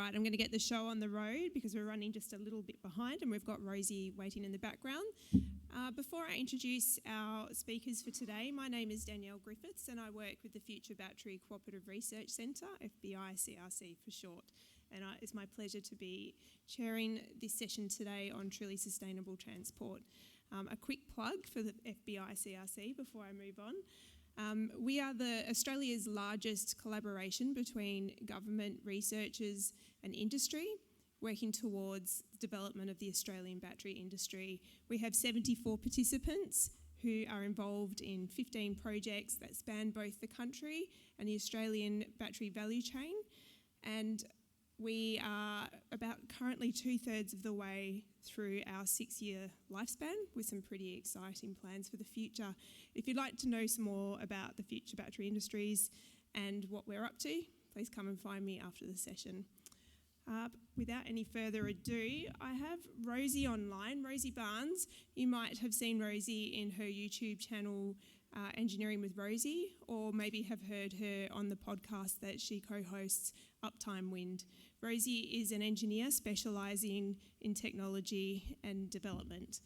right, I'm going to get the show on the road because we're running just a little bit behind and we've got Rosie waiting in the background. Before I introduce our speakers for today, my name is Danielle Griffiths and I work with the Future Battery Cooperative Research Centre, FBI CRC for short. And it's my pleasure to be chairing this session today on truly sustainable transport. A quick plug for the FBI CRC before I move on. We are Australia's largest collaboration between government, researchers and industry, working towards the development of the Australian battery industry. We have 74 participants who are involved in 15 projects that span both the country and the Australian battery value chain. And we are about currently 2/3 of the way through our 6-year lifespan with some pretty exciting plans for the future. If you'd like to know some more about the future battery industries and what we're up to, please come and find me after the session. Without any further ado, I have Rosie online, Rosie Barnes. You might have seen Rosie in her YouTube channel, Engineering with Rosie, or maybe have heard her on the podcast that she co-hosts, Uptime Wind. Rosie is an engineer specialising in technology and development.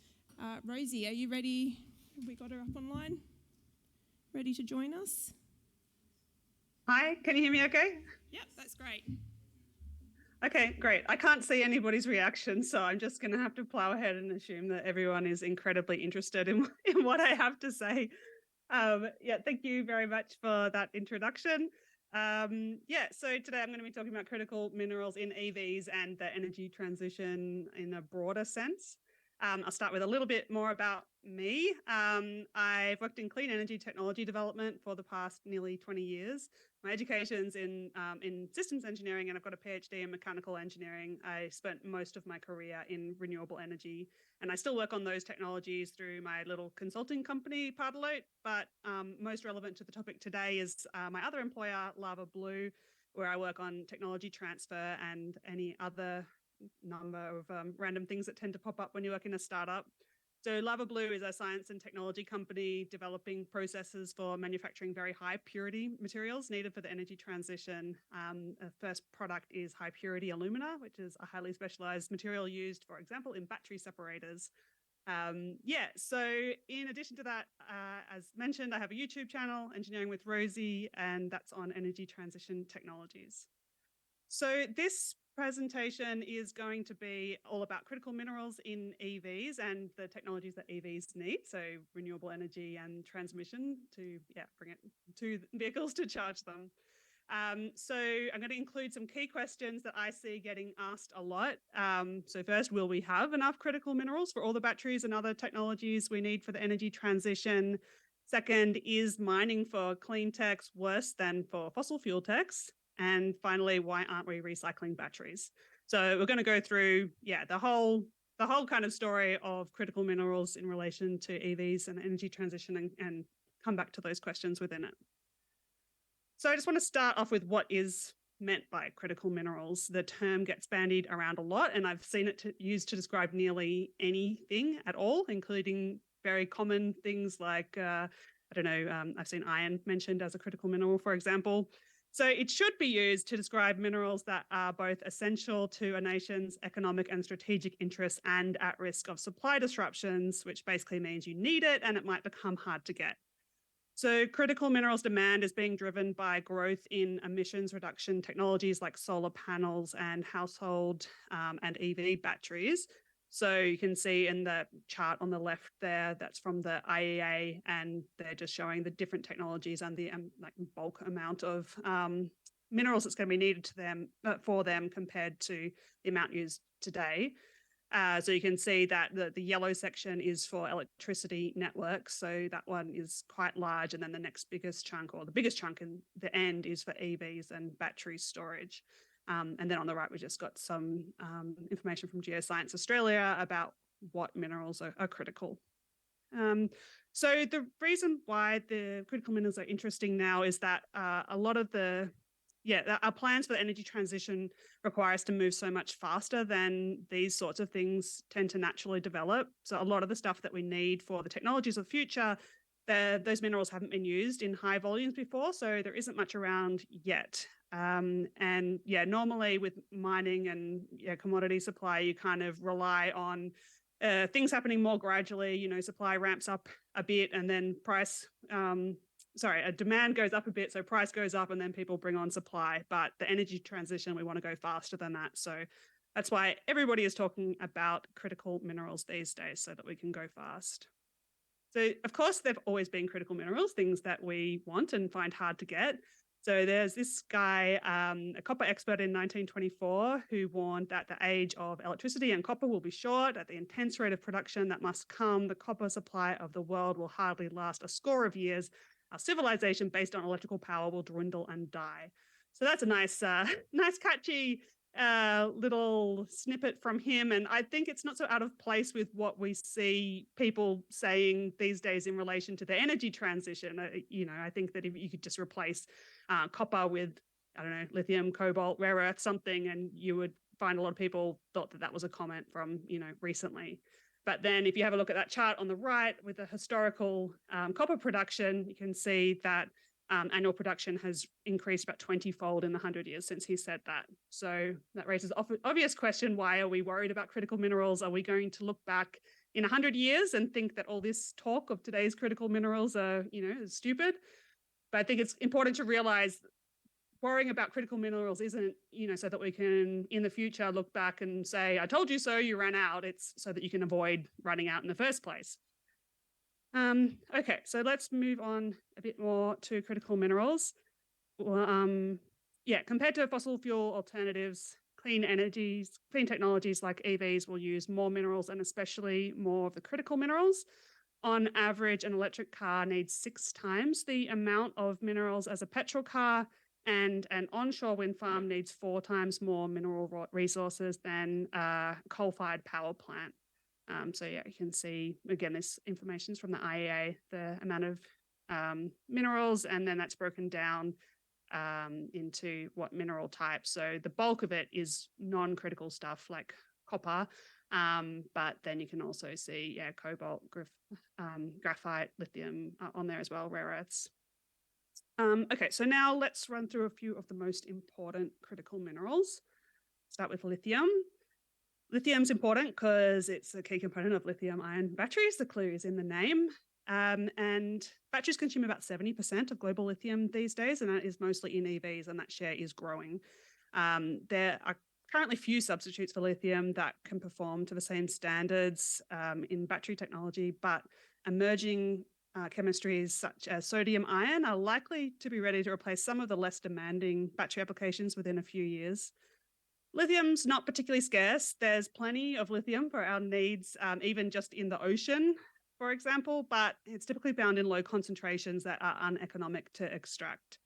Rosie, are you ready? Have we got her up online? Ready to join us? Hi, can you hear me okay? Yep, that's great. Okay, great. I can't see anybody's reaction, so I'm just going to have to plow ahead and assume that everyone is incredibly interested in what I have to say. Thank you very much for that introduction. So today I'm going to be talking about critical minerals in EVs and the energy transition in a broader sense. I'll start with a little bit more about me. I've worked in clean energy technology development for the past nearly 20 years. My education's in systems engineering and I've got a PhD in mechanical engineering. I spent most of my career in renewable energy and I still work on those technologies through my little consulting company, Partalote. But most relevant to the topic today is my other employer, Lava Blue, where I work on technology transfer and any other number of random things that tend to pop up when you work in a startup. So Lava Blue is a science and technology company developing processes for manufacturing very high purity materials needed for the energy transition. The first product is high purity alumina, which is a highly specialized material used, for example, in battery separators. So in addition to that, as mentioned, I have a YouTube channel, Engineering with Rosie, and that's on energy transition technologies. So this presentation is going to be all about critical minerals in EVs and the technologies that EVs need, so renewable energy and transmission to bring it to vehicles to charge them. So I'm going to include some key questions that I see getting asked a lot. So first, will we have enough critical minerals for all the batteries and other technologies we need for the energy transition? Second, is mining for clean techs worse than for fossil fuel techs? And finally, why aren't we recycling batteries? So we're going to go through, the whole kind of story of critical minerals in relation to EVs and energy transition and come back to those questions within it. So I just want to start off with what is meant by critical minerals. The term gets bandied around a lot, and I've seen it used to describe nearly anything at all, including very common things like, I've seen iron mentioned as a critical mineral, for example. So it should be used to describe minerals that are both essential to a nation's economic and strategic interests and at risk of supply disruptions, which basically means you need it and it might become hard to get. So critical minerals demand is being driven by growth in emissions reduction technologies like solar panels and household and EV batteries. So you can see in the chart on the left there, that's from the IEA, and they're just showing the different technologies and the bulk amount of minerals that's going to be needed for them compared to the amount used today. So you can see that the yellow section is for electricity networks. So that one is quite large. And then the next biggest chunk, or the biggest chunk in the end, is for EVs and battery storage. And then on the right, we just got some information from Geoscience Australia about what minerals are critical. So the reason why the critical minerals are interesting now is that a lot of our plans for the energy transition require us to move so much faster than these sorts of things tend to naturally develop. So a lot of the stuff that we need for the technologies of the future, those minerals haven't been used in high volumes before, so there isn't much around yet. And yeah, normally with mining and commodity supply, you kind of rely on things happening more gradually. Supply ramps up a bit and then demand goes up a bit, so price goes up and then people bring on supply. But the energy transition, we want to go faster than that. So that's why everybody is talking about critical minerals these days, so that we can go fast. So, of course, they've always been critical minerals, things that we want and find hard to get. So there's this guy, a copper expert in 1924, who warned that the age of electricity and copper will be short. At the intense rate of production that must come, the copper supply of the world will hardly last a score of years. Our civilization based on electrical power will dwindle and die. So that's a nice catchy little snippet from him. And I think it's not so out of place with what we see people saying these days in relation to the energy transition. I think that if you could just replace copper with, I don't know, lithium, cobalt, rare earth, something, and you would find a lot of people thought that was a comment from, recently. But then if you have a look at that chart on the right with the historical copper production, you can see that annual production has increased about 20-fold in the 100 years since he said that. So that raises the obvious question, why are we worried about critical minerals? Are we going to look back in 100 years and think that all this talk of today's critical minerals are, is stupid? But I think it's important to realize worrying about critical minerals isn't, so that we can, in the future, look back and say, I told you so, you ran out. It's so that you can avoid running out in the first place. Okay, so let's move on a bit more to critical minerals. Compared to fossil fuel alternatives, clean technologies like EVs will use more minerals and especially more of the critical minerals. On average, an electric car needs 6 times the amount of minerals as a petrol car, and an onshore wind farm needs 4 times more mineral resources than a coal-fired power plant. You can see, again, this information is from the IEA, the amount of minerals, and then that's broken down into what mineral type. So the bulk of it is non-critical stuff like copper, but then you can also see, cobalt, graphite, lithium on there as well, rare earths. Okay, so now let's run through a few of the most important critical minerals. Start with lithium. Lithium's important because it's a key component of lithium-ion batteries. The clue is in the name. And batteries consume about 70% of global lithium these days, and that is mostly in EVs, and that share is growing. There are currently few substitutes for lithium that can perform to the same standards in battery technology, but emerging chemistries such as sodium ion are likely to be ready to replace some of the less demanding battery applications within a few years. Lithium's not particularly scarce. There's plenty of lithium for our needs, even just in the ocean, for example, but it's typically found in low concentrations that are uneconomic to extract.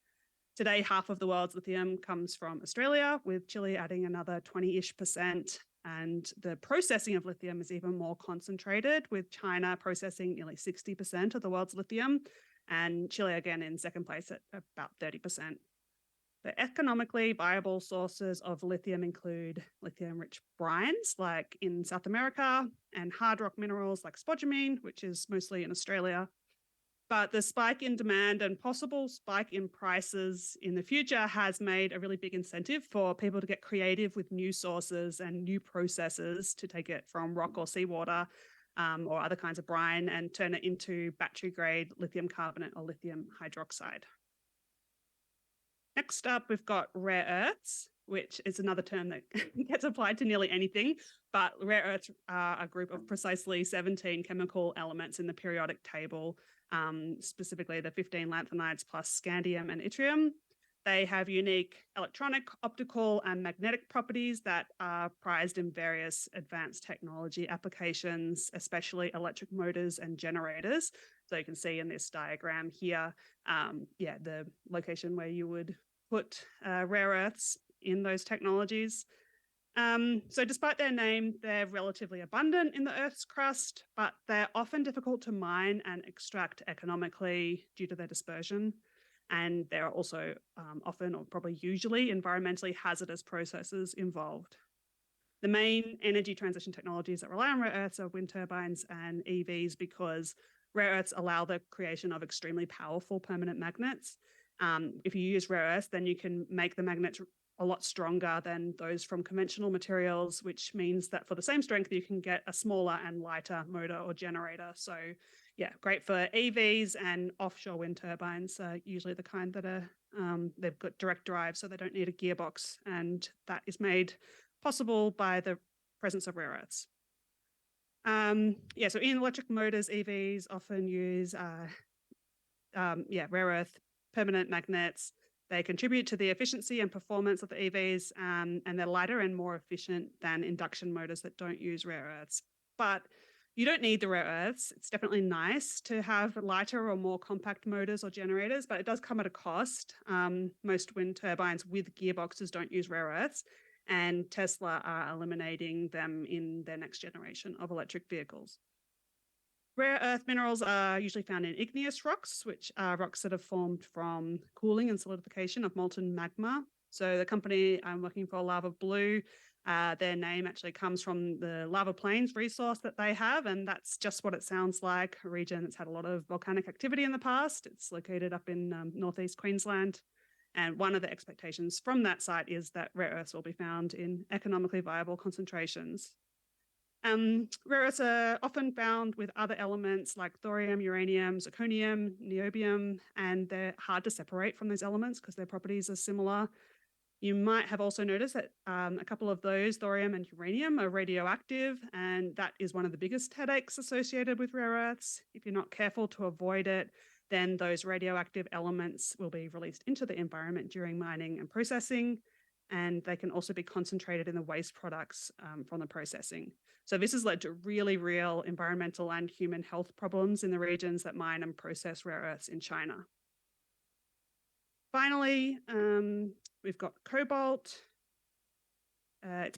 Today, half of the world's lithium comes from Australia, with Chile adding another 20-ish%. And the processing of lithium is even more concentrated, with China processing nearly 60% of the world's lithium, and Chile again in second place at about 30%. The economically viable sources of lithium include lithium-rich brines, like in South America, and hard rock minerals like spodumene, which is mostly in Australia. But the spike in demand and possible spike in prices in the future has made a really big incentive for people to get creative with new sources and new processes to take it from rock or seawater or other kinds of brine and turn it into battery-grade lithium carbonate or lithium hydroxide. Next up, we've got rare earths, which is another term that gets applied to nearly anything, but rare earths are a group of precisely 17 chemical elements in the periodic table, specifically the 15 lanthanides plus scandium and yttrium. They have unique electronic, optical, and magnetic properties that are prized in various advanced technology applications, especially electric motors and generators. So you can see in this diagram here, the location where you would put rare earths in those technologies. So despite their name, they're relatively abundant in the Earth's crust, but they're often difficult to mine and extract economically due to their dispersion. And there are also often, or probably usually, environmentally hazardous processes involved. The main energy transition technologies that rely on rare earths are wind turbines and EVs, because rare earths allow the creation of extremely powerful permanent magnets. If you use rare earths, then you can make the magnets a lot stronger than those from conventional materials, which means that for the same strength, you can get a smaller and lighter motor or generator. So yeah, great for EVs and offshore wind turbines, usually the kind that are, they've got direct drive, so they don't need a gearbox. And that is made possible by the presence of rare earths. So in electric motors, EVs often use rare earth permanent magnets. They contribute to the efficiency and performance of the EVs, and they're lighter and more efficient than induction motors that don't use rare earths. But you don't need the rare earths. It's definitely nice to have lighter or more compact motors or generators, but it does come at a cost. Most wind turbines with gearboxes don't use rare earths, and Tesla are eliminating them in their next generation of electric vehicles. Rare earth minerals are usually found in igneous rocks, which are rocks that have formed from cooling and solidification of molten magma. So the company I'm working for, Lava Blue, their name actually comes from the lava plains resource that they have, and that's just what it sounds like, a region that's had a lot of volcanic activity in the past. It's located up in northeast Queensland, and one of the expectations from that site is that rare earths will be found in economically viable concentrations. Rare earths are often found with other elements like thorium, uranium, zirconium, niobium, and they're hard to separate from those elements because their properties are similar. You might have also noticed that a couple of those, thorium and uranium, are radioactive, and that is one of the biggest headaches associated with rare earths. If you're not careful to avoid it, then those radioactive elements will be released into the environment during mining and processing, and they can also be concentrated in the waste products from the processing. So this has led to really real environmental and human health problems in the regions that mine and process rare earths in China. Finally, we've got cobalt. It's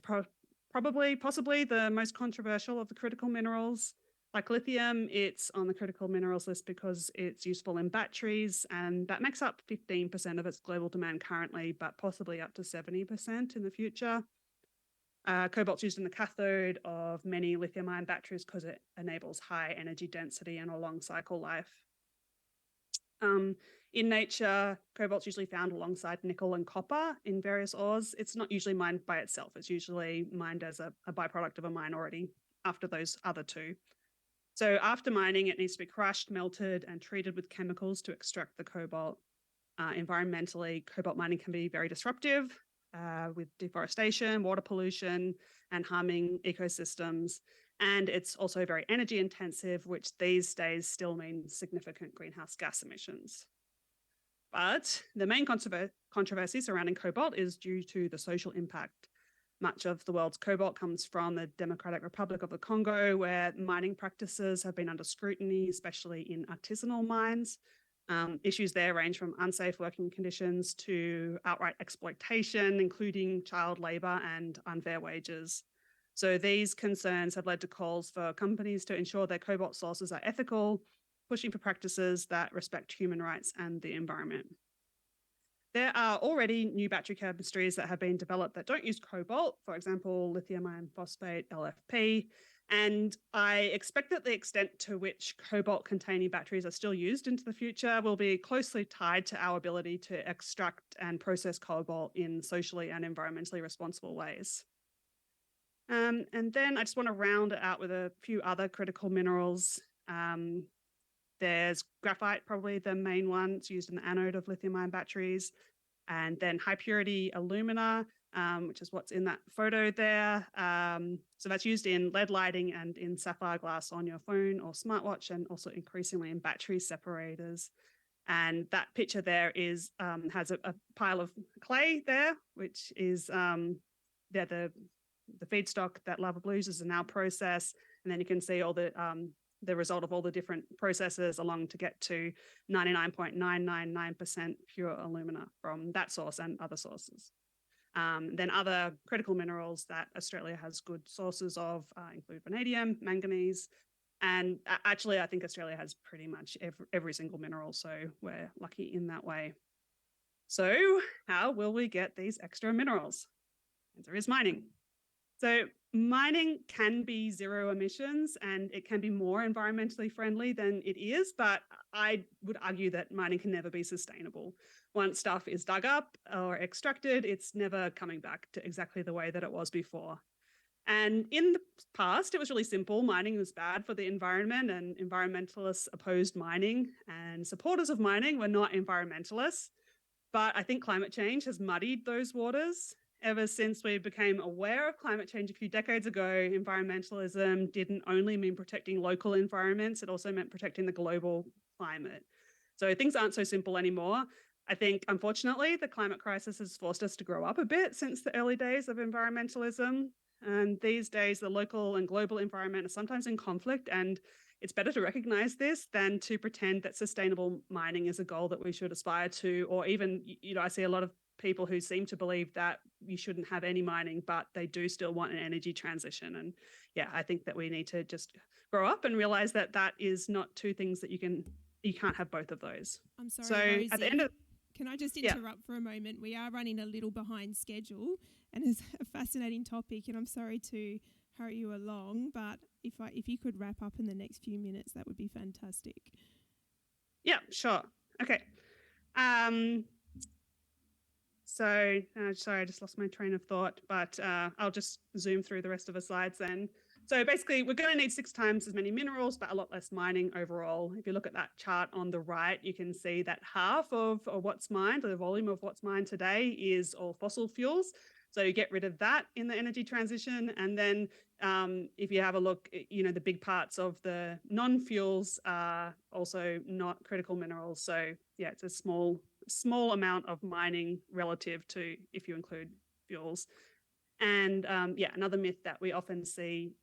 possibly the most controversial of the critical minerals. Like lithium, it's on the critical minerals list because it's useful in batteries, and that makes up 15% of its global demand currently, but possibly up to 70% in the future. Cobalt's used in the cathode of many lithium-ion batteries because it enables high energy density and a long cycle life. In nature, cobalt's usually found alongside nickel and copper in various ores. It's not usually mined by itself. It's usually mined as a byproduct of a mine already after those other two. So after mining, it needs to be crushed, melted, and treated with chemicals to extract the cobalt. Environmentally, cobalt mining can be very disruptive with deforestation, water pollution, and harming ecosystems. And it's also very energy intensive, which these days still means significant greenhouse gas emissions. But the main controversy surrounding cobalt is due to the social impact. Much of the world's cobalt comes from the Democratic Republic of the Congo, where mining practices have been under scrutiny, especially in artisanal mines. Issues there range from unsafe working conditions to outright exploitation, including child labor and unfair wages. So these concerns have led to calls for companies to ensure their cobalt sources are ethical, pushing for practices that respect human rights and the environment. There are already new battery chemistries that have been developed that don't use cobalt, for example, lithium iron phosphate, LFP, and I expect that the extent to which cobalt-containing batteries are still used into the future will be closely tied to our ability to extract and process cobalt in socially and environmentally responsible ways. And then I just want to round it out with a few other critical minerals. There's graphite, probably the main one. It's used in the anode of lithium-ion batteries. And then high-purity alumina, which is what's in that photo there. So that's used in LED lighting and in sapphire glass on your phone or smartwatch, and also increasingly in battery separators. And that picture there is has a pile of clay there, which is the feedstock that Lava Blue uses in our process. And then you can see all the result of all the different processes along to get to 99.999% pure alumina from that source and other sources. Then other critical minerals that Australia has good sources of include vanadium, manganese, and actually I think Australia has pretty much every single mineral, so we're lucky in that way. So how will we get these extra minerals? The answer is mining. So mining can be zero emissions and it can be more environmentally friendly than it is, but I would argue that mining can never be sustainable. Once stuff is dug up or extracted, it's never coming back to exactly the way that it was before. And in the past, it was really simple. Mining was bad for the environment, and environmentalists opposed mining, and supporters of mining were not environmentalists. But I think climate change has muddied those waters. Ever since we became aware of climate change a few decades ago, environmentalism didn't only mean protecting local environments, it also meant protecting the global climate. So things aren't so simple anymore. I think, unfortunately, the climate crisis has forced us to grow up a bit since the early days of environmentalism. And these days, the local and global environment are sometimes in conflict, and it's better to recognize this than to pretend that sustainable mining is a goal that we should aspire to, or even, I see a lot of people who seem to believe that you shouldn't have any mining, but they do still want an energy transition. And yeah, I think that we need to just grow up and realize that that is not two things that you can't have both of those. I'm sorry, So Rosie. at the end of Can I just yeah, interrupt for a moment? We are running a little behind schedule, and it's a fascinating topic, and I'm sorry to hurry you along, but if you could wrap up in the next few minutes, that would be fantastic. yeah, sure. Okay. Um, sorry, I just lost my train of thought, but I'll just zoom through the rest of the slides then. So basically, we're going to need 6 times as many minerals, but a lot less mining overall. If you look at that chart on the right, you can see that half of what's mined, or the volume of what's mined today, is all fossil fuels. So you get rid of that in the energy transition. And then if you have a look, the big parts of the non-fuels are also not critical minerals. So yeah, it's a small amount of mining relative to if you include fuels. And another myth that we often see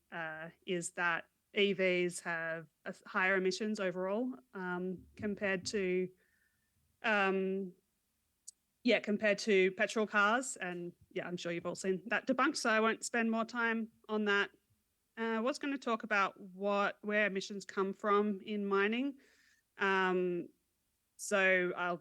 is that EVs have higher emissions overall compared to petrol cars. And yeah, I'm sure you've all seen that debunked, so I won't spend more time on that. Was going to talk about where emissions come from in mining. So I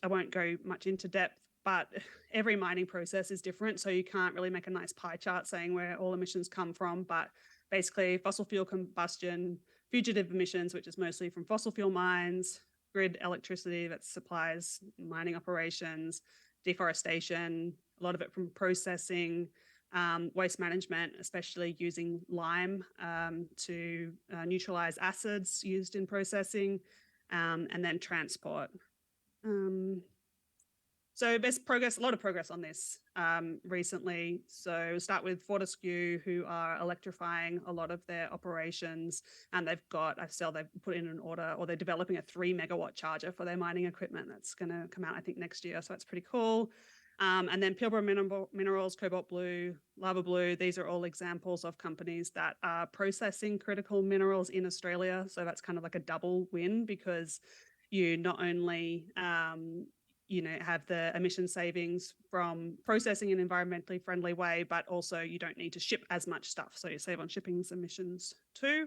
won't go much into depth, but every mining process is different. So you can't really make a nice pie chart saying where all emissions come from, but basically fossil fuel combustion, fugitive emissions, which is mostly from fossil fuel mines, grid electricity that supplies mining operations, deforestation, a lot of it from processing, waste management, especially using lime to neutralize acids used in processing, and then transport. So there's a lot of progress on this recently. So we'll start with Fortescue, who are electrifying a lot of their operations, and they've put in an order, or they're developing a 3 megawatt charger for their mining equipment that's going to come out, I think, next year. So that's pretty cool. And then Pilbara Minerals, Cobalt Blue, Lava Blue, these are all examples of companies that are processing critical minerals in Australia. So that's kind of like a double win, because you not only have the emission savings from processing in an environmentally friendly way, but also you don't need to ship as much stuff. So you save on shipping emissions too.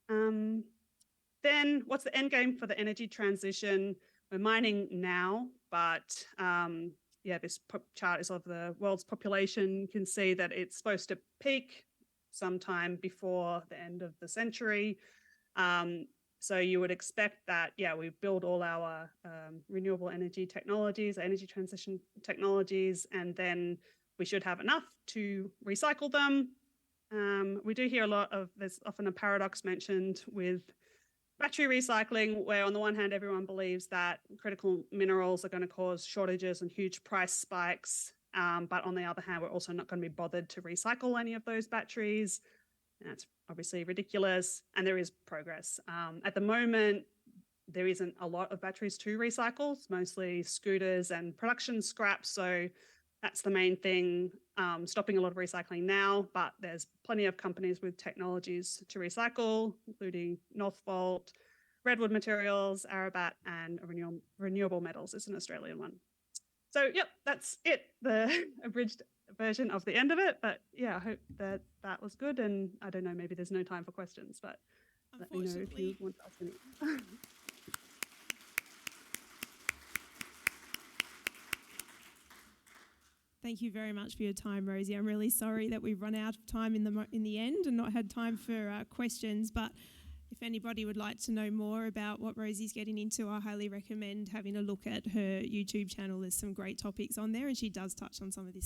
Then what's the end game for the energy transition? We're mining now, but this chart is of the world's population. You can see that it's supposed to peak sometime before the end of the century. So you would expect that, we build all our renewable energy technologies, energy transition technologies, and then we should have enough to recycle them. We do hear there's often a paradox mentioned with battery recycling, where on the one hand, everyone believes that critical minerals are going to cause shortages and huge price spikes. But on the other hand, we're also not going to be bothered to recycle any of those batteries. That's obviously ridiculous, and there is progress. At the moment, there isn't a lot of batteries to recycle. It's mostly scooters and production scrap. So that's the main thing, stopping a lot of recycling now, but there's plenty of companies with technologies to recycle, including Northvolt, Redwood Materials, Arabat, and Renewable Metals is an Australian one. So, yep, that's it, the abridged version of the end of it. But yeah, I hope that was good. And I don't know, maybe there's no time for questions, but let me know if you want to ask any. Thank you very much for your time, Rosie. I'm really sorry that we've run out of time in the end and not had time for questions, but if anybody would like to know more about what Rosie's getting into, I highly recommend having a look at her YouTube channel. There's some great topics on there, and she does touch on some of this